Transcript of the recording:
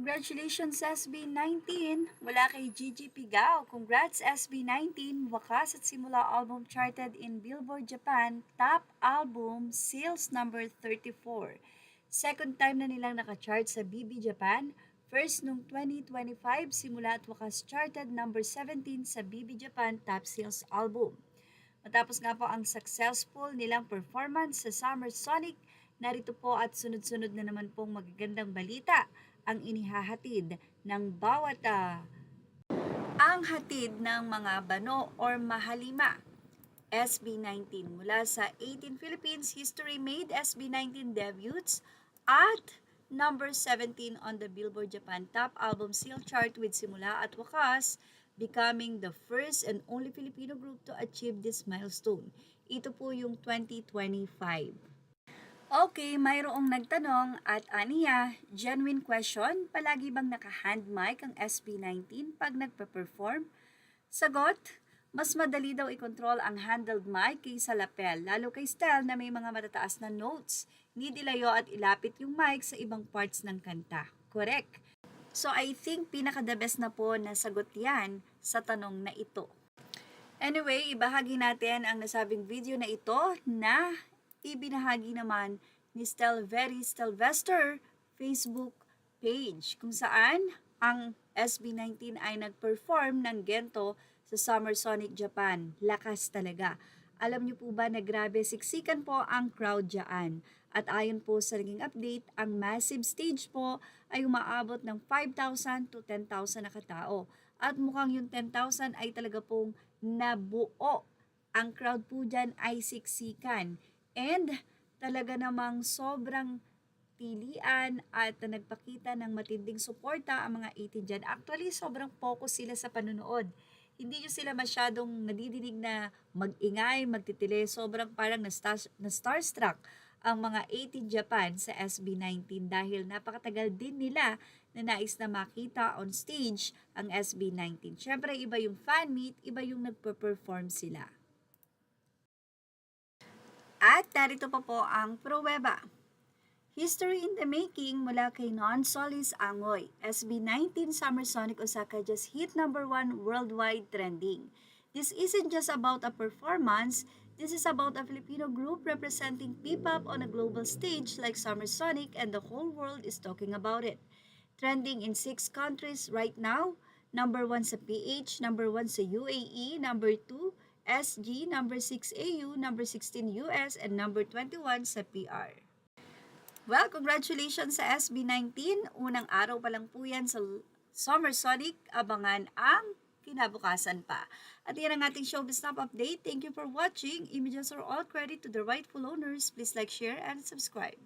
Congratulations SB19 mula kay Gigi Pigao. Congrats SB19, wakas at simula album charted in Billboard Japan Top Album Sales number 34. Second time na nilang nakachart sa BB Japan. First nung 2025, simula at wakas charted number 17 sa BB Japan Top Sales Album. Matapos nga po ang successful nilang performance sa Summer Sonic, narito po at sunod-sunod na naman pong magagandang balita ang inihahatid ng bawat ang hatid ng mga bano or mahalima. SB19 mula sa 18 Philippines History Made SB19 debuts at number 17 on the Billboard Japan Top Album Sale Chart with simula at wakas, becoming the first and only Filipino group to achieve this milestone. Ito po yung 2025. Okay, mayroong nagtanong at aniya, genuine question, palagi bang naka-hand mic ang SB19 pag nagpe-perform? Sagot, mas madali daw i-control ang handled mic kaysa lapel, lalo kay style na may mga matataas na notes. Hindi dilayo at ilapit yung mic sa ibang parts ng kanta. Correct. So I think pinaka-the best na po na sagot yan sa tanong na ito. Anyway, ibahagi natin ang nasabing video na ito na ibinahagi naman ni Stelveri Stelvester Facebook page kung saan ang SB19 ay nag-perform ng gento sa Summer Sonic Japan. Lakas talaga. Alam niyo po ba na grabe siksikan po ang crowd dyan. At ayon po sa naging update, ang massive stage po ay umaabot ng 5,000 to 10,000 na katao. At mukhang yung 10,000 ay talaga pong nabuo. Ang crowd po dyan ay siksikan. And talaga namang sobrang pilian at nagpakita ng matinding suporta ang mga 18 dyan. Actually, sobrang focus sila sa panonood. Hindi nyo sila masyadong nadidinig na mag-ingay, magtitili. Sobrang parang na-starstruck ang mga 18 Japan sa SB19 dahil napakatagal din nila na nais na makita on stage ang SB19. Siyempre, iba yung fan meet, iba yung nagpe-perform sila. At narito pa po ang pruweba. History in the making mula kay Non Solis Angoy. SB19 Summer Sonic Osaka just hit number 1 worldwide trending. This isn't just about a performance, this is about a Filipino group representing P-pop on a global stage like Summer Sonic, and the whole world is talking about it. Trending in 6 countries right now, number 1 sa PH, number 1 sa UAE, number 2 SG, number 6 AU, number 16 US, and number 21 sa PR. Well, congratulations sa SB19. Unang araw pa lang po yan sa Summer Sonic. Abangan ang kinabukasan pa. At yan ang ating Showbiz Snap Update. Thank you for watching. Images are all credit to the rightful owners. Please like, share, and subscribe.